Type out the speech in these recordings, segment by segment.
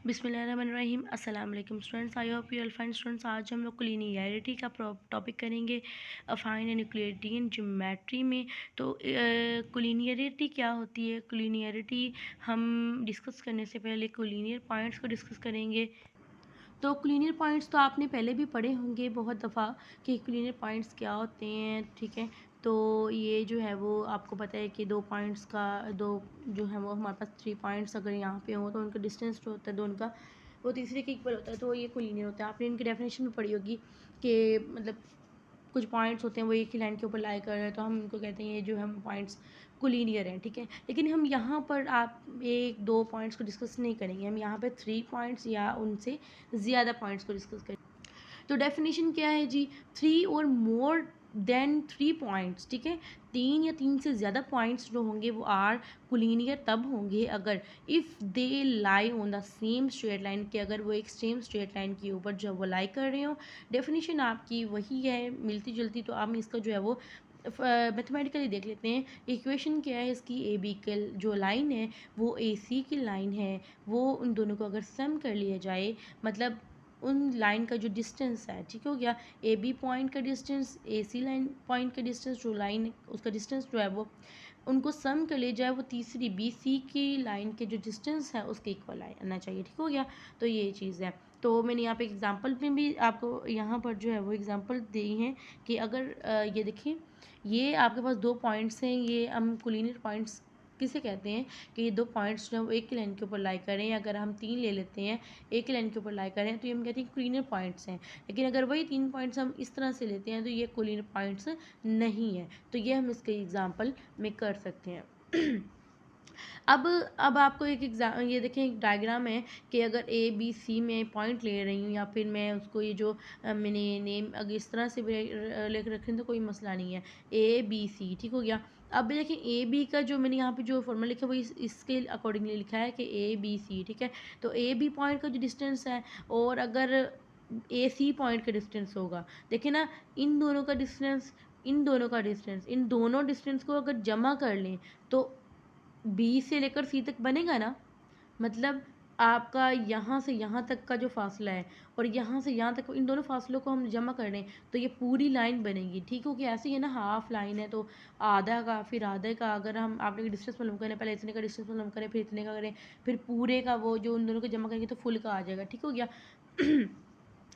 बिस्मिल्लाहिर्रहमानिर्रहीम अस्सलाम वालेकुम students. I hope you all fine students. आज हम लोग कुलिनियरिटी का टॉपिक करेंगे अफाइन एंड यूक्लिडियन ज्योमेट्री में। तो कुलिनियरिटी क्या होती है? कुलिनियरिटी हम डिस्कस करने से पहले कुलिनियर पॉइंट्स को डिस्कस करेंगे। तो कुलिनियर पॉइंट्स तो आपने पहले भी पढ़े होंगे बहुत दफ़ा कि कुलिनियर पॉइंट्स क्या होते हैं, ठीक है। तो ये जो है वो आपको पता है कि दो पॉइंट्स का दो जो है वो हमारे पास 3 पॉइंट्स अगर यहाँ पे हो तो उनका डिस्टेंस जो होता है दोनों का वो तीसरे के इक्वल होता है, तो ये कुलिनियर होता है। आपने इनकी डेफिनेशन में पढ़ी होगी कि मतलब कुछ पॉइंट्स होते हैं वो एक ही लाइन के ऊपर लाई कर रहे हैं तो हम उनको कहते हैं ये जो हम पॉइंट्स कुलिनियर हैं, ठीक है। लेकिन हम यहाँ पर आप एक दो पॉइंट्स को डिस्कस नहीं करेंगे, हम यहाँ पे 3 पॉइंट्स या उनसे ज़्यादा पॉइंट्स को डिस्कस करेंगे। तो डेफिनेशन क्या है जी? 3 और मोर देन 3 पॉइंट्स, ठीक है। 3 या 3 से ज़्यादा पॉइंट्स जो होंगे वो आर कुलिनियर तब होंगे अगर if they lie on the same straight line, कि अगर वो एक सेम स्ट्रेट लाइन के ऊपर जब वो लाई कर रहे हो। डेफिनेशन आपकी वही है, मिलती जुलती। तो हम इसका जो है वो मैथमेटिकली देख लेते हैं। इक्वेशन क्या है इसकी? ए बी की जो लाइन है वो ए सी की लाइन है, वो उन दोनों को अगर सम कर लिया जाए, मतलब उन लाइन का जो डिस्टेंस है, ठीक हो गया। ए बी पॉइंट का डिस्टेंस, ए सी लाइन पॉइंट का डिस्टेंस, जो लाइन उसका डिस्टेंस जो है वो उनको सम कर ले जाए, वो तीसरी बी सी की लाइन के जो डिस्टेंस है उसके इक्वल आना चाहिए, ठीक हो गया। तो ये चीज़ है। तो मैंने यहाँ पे एग्जांपल में भी आपको यहाँ पर जो है वो एग्जांपल दी हैं कि अगर ये देखिए, ये आपके पास दो पॉइंट्स हैं, ये हम कुलिनियर पॉइंट्स किसे कहते हैं कि ये दो पॉइंट्स जो है वो एक ही लाइन के ऊपर लाई करें। अगर हम 3 ले लेते हैं एक ही लाइन के ऊपर लाई करें तो ये हम कहते हैं कुलिनियर पॉइंट्स हैं। लेकिन अगर वही 3 पॉइंट्स हम इस तरह से लेते हैं तो ये कुलिनियर पॉइंट्स नहीं है। तो ये हम इसके एग्जाम्पल में कर सकते हैं। अब आपको एक एग्जाम ये देखें, एक डायग्राम है कि अगर ए बी सी में पॉइंट ले रही हूँ या फिर मैं उसको ये जो मैंने नेम अगर इस तरह से लिख रखें तो कोई मसला नहीं है। ए बी सी, ठीक हो गया। अब देखें ए बी का जो मैंने यहाँ पे जो फॉर्मूला लिखा है वो इसके अकॉर्डिंगली लिखा है कि ए बी सी, ठीक है। तो ए बी पॉइंट का जो डिस्टेंस है और अगर ए सी पॉइंट का डिस्टेंस होगा, देखिए ना, इन दोनों का डिस्टेंस, इन दोनों का डिस्टेंस, इन दोनों डिस्टेंस को अगर जमा कर लें तो बी से लेकर सी तक बनेगा ना। मतलब आपका यहाँ से यहाँ तक का जो फासला है और यहाँ से यहाँ तक, इन दोनों फासलों को हम जमा कर लें तो ये पूरी लाइन बनेगी, ठीक हो गया। ऐसे ही है ना, हाफ लाइन है तो आधा का फिर आधे का, अगर हम आपने डिस्टेंस मालूम करें, पहले इतने का डिस्टेंस मालूम करें फिर इतने का करें फिर पूरे का वो जो उन दोनों को जमा करेंगे तो फुल का आ जाएगा, ठीक हो गया।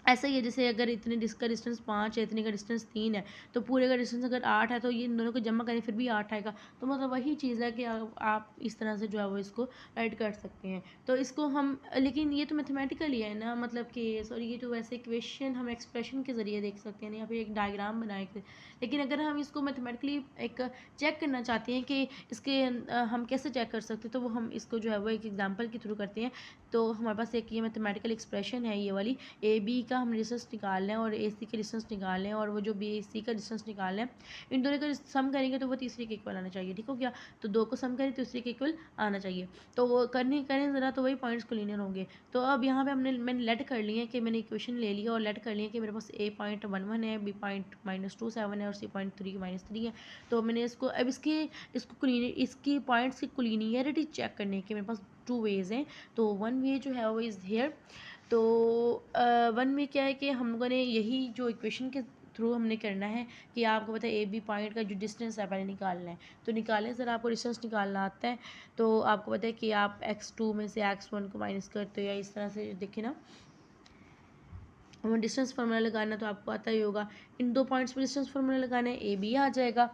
ऐसा ही है, जैसे अगर इतने का डिस्टेंस 5 है, इतने का डिस्टेंस 3 है, तो पूरे का डिस्टेंस अगर 8 है तो ये इन दोनों को जमा करें फिर भी 8 आएगा। तो मतलब वही चीज़ है कि आप इस तरह से जो है वो इसको राइट कर सकते हैं। तो इसको हम, लेकिन ये तो मैथमेटिकली है ना, मतलब कि सॉरी ये तो वैसे इक्वेशन हम एक्सप्रेशन के ज़रिए देख सकते हैं ना, या फिर एक डायग्राम बनाए थे। लेकिन अगर हम इसको मैथमेटिकली एक चेक करना चाहते हैं कि इसके हम कैसे चेक कर सकते हैं, तो वो हम इसको जो है वो एक एग्जाम्पल के थ्रू करते हैं। तो हमारे पास एक ये मैथमेटिकल एक्सप्रेशन है, ये वाली ए बी का हम डिस्टेंस निकाल लें और ए सी का डिस्टेंस निकाल लें और वो जो बी सी का डिस्टेंस निकाल लें, इन दोनों का सम करेंगे तो वो तीसरे के इक्वल आना चाहिए, ठीक हो गया। तो दो को सम करें तो तीसरे के इक्वल आना चाहिए। तो वो करें ज़रा तो वही पॉइंट्स कोलिनियर होंगे। तो अब यहाँ पे मैंने लेट कर लिया है कि मैंने इक्वेशन ले लिया और लेट कर लिया कि मेरे पास ए पॉइंट 1 1 है, बी पॉइंट -2 7 है और सी पॉइंट 3 -3 है। तो मैंने इसको अब इसकी पॉइंट्स की कुलिनियरिटी चेक करने के मेरे पास 2 वेज़ हैं। तो वन वे जो है वो इज़ हेयर। तो वन में क्या है कि हम लोगों ने यही जो इक्वेशन के थ्रू हमने करना है कि आपको पता है ए बी पॉइंट का जो डिस्टेंस है पहले निकालना है। तो निकालें सर, आपको डिस्टेंस निकालना आता है तो आपको पता है कि आप x2 में से x1 को माइनस करते हो या इस तरह से देखिए ना, हमें डिस्टेंस फार्मूला लगाना तो आपको आता ही होगा। इन दो पॉइंट्स पर डिस्टेंस फार्मूला लगाना है, ए बी आ जाएगा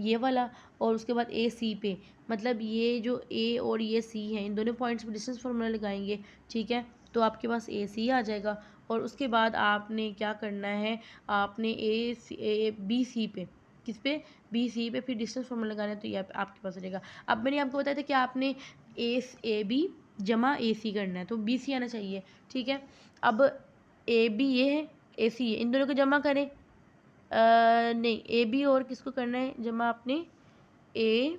ये वाला, और उसके बाद ए सी पे, मतलब ये जो ए और ये सी है इन दोनों पॉइंट्स पर डिस्टेंस फार्मूला लगाएंगे, ठीक है। तो आपके पास ए सी आ जाएगा और उसके बाद आपने क्या करना है, आपने ए बी सी पे, किस पे, बी सी पे फिर डिस्टेंस फार्मूला लगाना है, तो ये आपके पास रहेगा। अब मैंने आपको बताया था कि आपने ए बी जमा ए सी करना है तो बी सी आना चाहिए, ठीक है। अब ए बी ये है, ए सी है, इन दोनों को जमा करें। नहीं, ए बी और किसको करना है जमा, आपने ए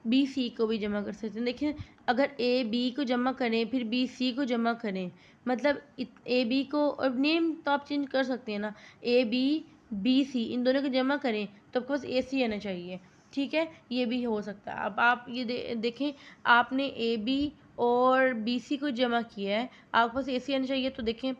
बी सी को भी जमा कर सकते हैं। देखिए, अगर ए बी को जमा करें फिर बी सी को जमा करें, मतलब ए बी को, और नेम तो आप चेंज कर सकते हैं ना, ए बी बी सी इन दोनों को जमा करें तो आपके पास ए सी आना चाहिए, ठीक है। ये भी हो सकता है। अब आप ये देखें, आपने ए बी और BC को जमा किया है, आपके पास AC आना चाहिए। तो देखें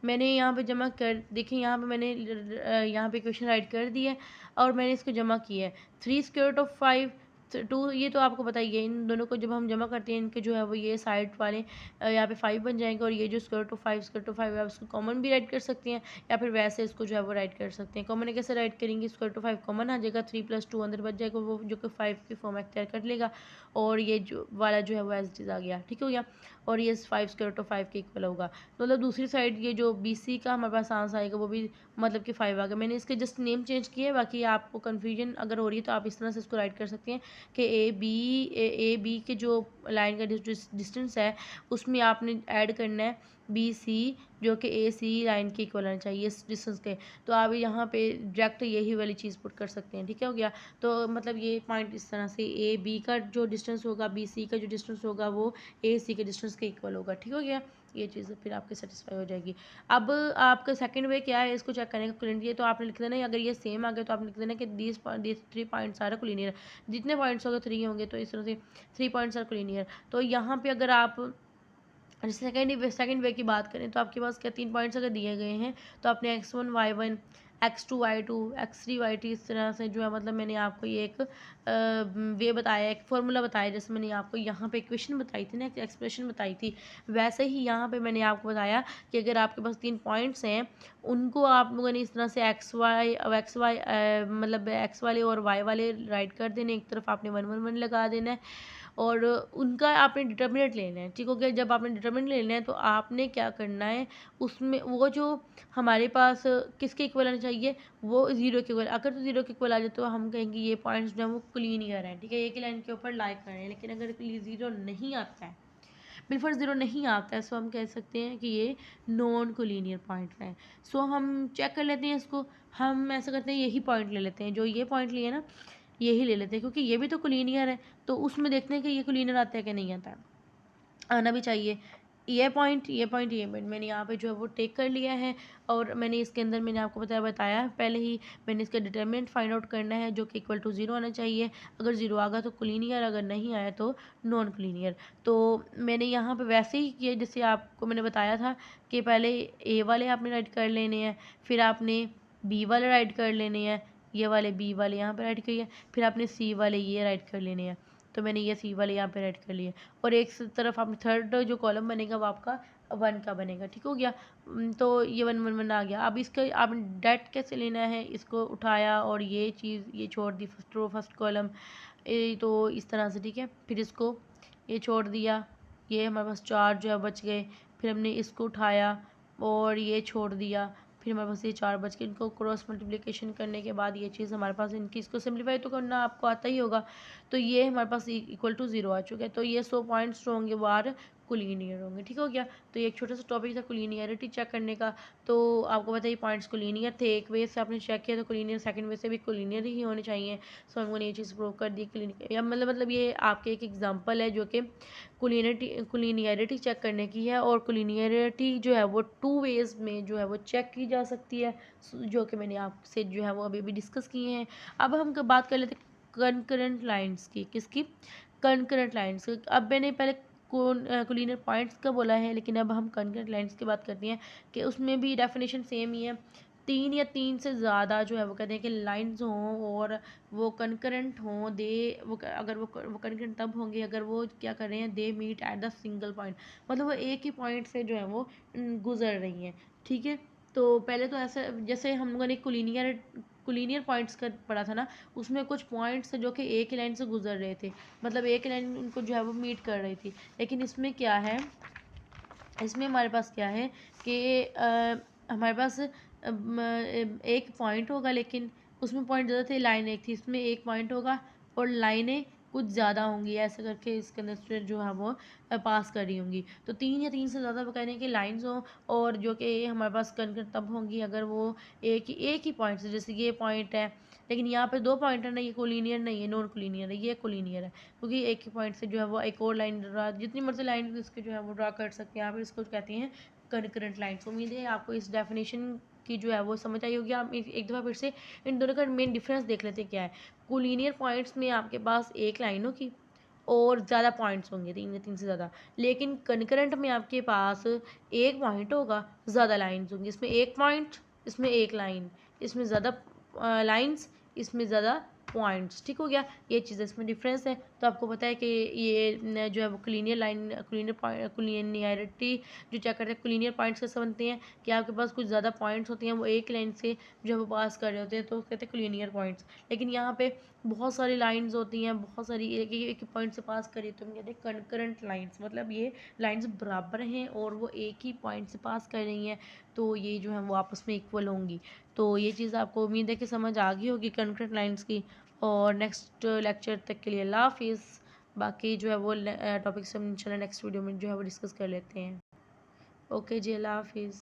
मैंने यहाँ पे जमा कर, देखें यहाँ पे मैंने यहाँ पे क्वेश्चन राइट कर दिया है और मैंने इसको जमा किया है। 3√5 2, ये तो आपको पता ही है। इन दोनों को जब हम जमा करते हैं, इनके जो है वो ये साइड वाले यहाँ पे 5 बन जाएंगे, और ये जो √5 आप इसको कॉमन भी राइट कर सकते हैं, या फिर वैसे इसको जो है वो राइट कर सकते हैं। कॉमन कैसे राइट करेंगे, √5 कॉमन आ जाएगा, 3 + 2 अंदर बच जाएगा, वो जो कि 5 की फॉर्म एक्टर कर लेगा, और ये जो वाला जो है वो एज इट इज़ आ गया, ठीक हो गया। और ये 5√5 के इक्वल होगा। तो मतलब दूसरी साइड ये जो BC का हमारे पास आंसर आएगा वो भी मतलब कि 5 आ गया। मैंने इसके जस्ट नेम चेंज किए हैं, बाकी आपको कन्फ्यूजन अगर हो रही है तो आप इस तरह से इसको राइट कर सकते हैं कि AB के जो लाइन का डिस्टेंस है उसमें आपने ऐड करना है BC, जो कि AC लाइन के इक्वल आना चाहिए इस डिस्टेंस के। तो आप यहाँ पे डायरेक्ट यही वाली चीज़ पुट कर सकते हैं, ठीक है, हो गया। तो मतलब ये पॉइंट इस तरह से AB का जो डिस्टेंस होगा, BC का जो डिस्टेंस होगा, वो AC के डिस्टेंस के इक्वल होगा, ठीक हो गया। ये चीज़ फिर आपके सेटिस्फाई हो जाएगी। अब आपका सेकंड वे क्या है, इसको चेक करने का क्लिनियर, तो आपने लिख देना, अगर ये सेम आ गया तो आपने लिख देना कि दीज 3 पॉइंट्स आर क्लिनियर। जितने पॉइंट्स होंगे 3 होंगे, तो इस तरह से 3 पॉइंट्स आर क्लिनियर। तो यहाँ पे अगर आप सेकंड वे की बात करें तो आपके पास क्या 3 पॉइंट्स अगर दिए गए हैं, तो आपने x1 y1 x2 y2 x3 y3 इस तरह से जो है, मतलब मैंने आपको ये एक वे बताया, एक फार्मूला बताया, जैसे मैंने आपको यहाँ पे इक्वेशन बताई थी ना, एक एक्सप्रेशन बताई थी, वैसे ही यहाँ पे मैंने आपको बताया कि अगर आपके पास 3 पॉइंट्स हैं, उनको आप लोगों ने इस तरह से एक्स वाई मतलब एक्स वाले और वाई वाले राइट कर देने, एक तरफ आपने 1 1 1 लगा देना है, और उनका आपने डिटर्मिनेंट लेना है, ठीक हो गया। जब आपने डिटर्मिनेंट लेना है तो आपने क्या करना है, उसमें वो जो हमारे पास किसके इक्वल आना चाहिए, वो 0 के इक्वल। अगर तो 0 के इक्वल आ जाए तो हम कहेंगे ये पॉइंट्स जो है वो क्लिनियर हैं, ठीक है, एक ही लाइन के ऊपर लाई कर रहे हैं। लेकिन अगर 0 नहीं आता है, बिल्कुल 0 नहीं आता है, सो हम कह सकते हैं कि ये नॉन कोलिनियर पॉइंट है। सो हम चेक कर लेते हैं इसको, हम ऐसा करते हैं यही पॉइंट ले लेते हैं, जो ये पॉइंट लिए ना यही ले लेते हैं, क्योंकि ये भी तो कोलिनियर है। तो उसमें देखते हैं कि ये कोलिनियर आता है कि नहीं आता है, आना भी चाहिए। ये पॉइंट मैंने यहाँ पे जो है वो टेक कर लिया है, और मैंने इसके अंदर मैंने आपको बताया पहले ही, मैंने इसका डिटर्मिनेंट फाइंड आउट करना है, जो कि इक्वल टू 0 आना चाहिए। अगर 0 आ गया तो कोलिनियर, अगर नहीं आया तो नॉन कोलिनियर। तो मैंने यहाँ पे वैसे ही किया जैसे आपको मैंने बताया था कि पहले A वाले आपने राइट कर लेने हैं, फिर आपने B वाले राइट कर लेने हैं, ये वाले B वाले यहाँ पर राइट करिए, फिर आपने C वाले ये राइट कर लेने हैं। तो मैंने ये C वाले यहाँ पे राइट कर लिए, और एक तरफ आपने थर्ड जो कॉलम बनेगा वो आपका 1 का बनेगा, ठीक हो गया। तो ये 1 1 1 आ गया। अब इसका आपने डेट कैसे लेना है, इसको उठाया और ये चीज़ ये छोड़ दी फर्स्ट कॉलम, तो इस तरह से, ठीक है। फिर इसको ये छोड़ दिया, ये हमारे पास 4 जो है बच गए। फिर हमने इसको उठाया और ये छोड़ दिया, फिर हमारे पास ये 4 बच गए। इनको क्रॉस मल्टीप्लिकेशन करने के बाद ये चीज़ हमारे पास, इनकी इसको सिम्प्लीफाई तो करना आपको आता ही होगा। तो ये हमारे पास इक्वल टू 0 आ चुका है। तो ये 100 पॉइंट्स जो होंगे वो आर कोलिनियर होंगे, ठीक हो गया। तो ये एक छोटा सा टॉपिक था कोलिनियरिटी चेक करने का। तो आपको पता है पॉइंट्स कोलिनियर थे, एक वे से आपने चेक किया तो कोलिनियर, सेकंड वे से भी कोलिनियर ही होने चाहिए। सो हमने ये चीज़ प्रूव कर दी क्लिनिक, या मतलब ये आपके एक एग्जांपल है जो कि कोलिनियरिटी चेक करने की है। और कोलिनियरिटी जो है वो 2 वेज़ में जो है वो चेक की जा सकती है, जो कि मैंने आपसे जो है वो अभी भी डिस्कस किए हैं। अब हम बात कर लेते हैं कंकरेंट लाइंस की, किसकी, कंकरेंट लाइंस। अब मैंने पहले कोलिनियर पॉइंट्स का बोला है, लेकिन अब हम कंकरेंट लाइंस की बात करते हैं कि उसमें भी डेफिनेशन सेम ही है। 3 या 3 से ज़्यादा जो है वो कहते हैं कि लाइंस हों और वो कंकरेंट हों, अगर वो कंकरेंट तब होंगे अगर वो क्या कर रहे हैं, they meet at the single point, मतलब वो एक ही पॉइंट से जो है वो गुजर रही हैं, ठीक है। तो पहले तो ऐसा, जैसे हम लोगों ने कोलिनियर पॉइंट्स का पढ़ा था ना, उसमें कुछ पॉइंट्स जो कि एक ही लाइन से गुजर रहे थे, मतलब एक लाइन उनको जो है वो मीट कर रही थी। लेकिन इसमें क्या है, इसमें हमारे पास क्या है कि हमारे पास एक पॉइंट होगा, लेकिन उसमें पॉइंट ज़्यादा थे, लाइन एक थी। इसमें एक पॉइंट होगा और लाइनें कुछ ज़्यादा होंगी, ऐसे करके इसके अंदर स्टूडेंट जो है वो पास कर रही होंगी। तो 3 या 3 से ज़्यादा वो कह रहे हैं कि लाइन्स हों, और जो कि हमारे पास कंकरेंट तब होंगी अगर वो एक ही पॉइंट से, जैसे ये पॉइंट है, लेकिन यहाँ पे 2 पॉइंट है ना, ये कोलिनियर नहीं है, नॉन कोलिनियर है, ये कोलिनियर है, क्योंकि एक ही पॉइंट से जो है वो एक और लाइन ड्रा, जितनी मर्जी लाइन इसके जो है वो ड्रा कर सकते हैं। यहाँ पर इसको कहते हैं कंकरेंट लाइन्स। उम्मीद है आपको इस डेफिनेशन की जो है वो समझ आई होगी। आप एक दफ़ा फिर से इन दोनों का मेन डिफरेंस देख लेते हैं क्या है। कोलिनियर पॉइंट्स में आपके पास एक लाइन होगी और ज़्यादा पॉइंट्स होंगे, 3 या 3 से ज़्यादा। लेकिन कनकरेंट में आपके पास 1 पॉइंट होगा, ज़्यादा लाइन्स होंगी। इसमें 1 पॉइंट, इसमें 1 लाइन, इसमें ज़्यादा लाइन्स, इसमें ज़्यादा पॉइंट्स। ठीक हो गया, ये चीज़ इसमें डिफरेंस है। तो आपको पता है कि ये जो है वो क्लीनियर लाइन, क्लीनियरिटी जो चेक करते हैं, क्लीनियर पॉइंट्स कैसे बनते हैं कि आपके पास कुछ ज़्यादा पॉइंट्स होती हैं, वो एक लाइन से जो है वो पास कर रहे होते हैं, तो कहते हैं क्लीनियर पॉइंट्स। लेकिन यहाँ पे बहुत सारी लाइन्स होती हैं, बहुत सारी एक पॉइंट से पास करी, तो हम कहते हैं कनकरेंट लाइन्स, मतलब ये लाइन्स बराबर हैं और वो एक ही पॉइंट से पास कर रही हैं, तो ये जो है वो आपस में इक्वल होंगी। तो ये चीज़ आपको उम्मीद है कि समझ आ गई होगी कनकरेंट लाइन्स की। और नेक्स्ट लेक्चर तक के लिए अल्लाह हाफिज़। बाकी जो है वो टॉपिक्स हम इंशाल्लाह नेक्स्ट वीडियो में जो है वो डिस्कस कर लेते हैं। ओके जी, अल्लाह हाफिज़।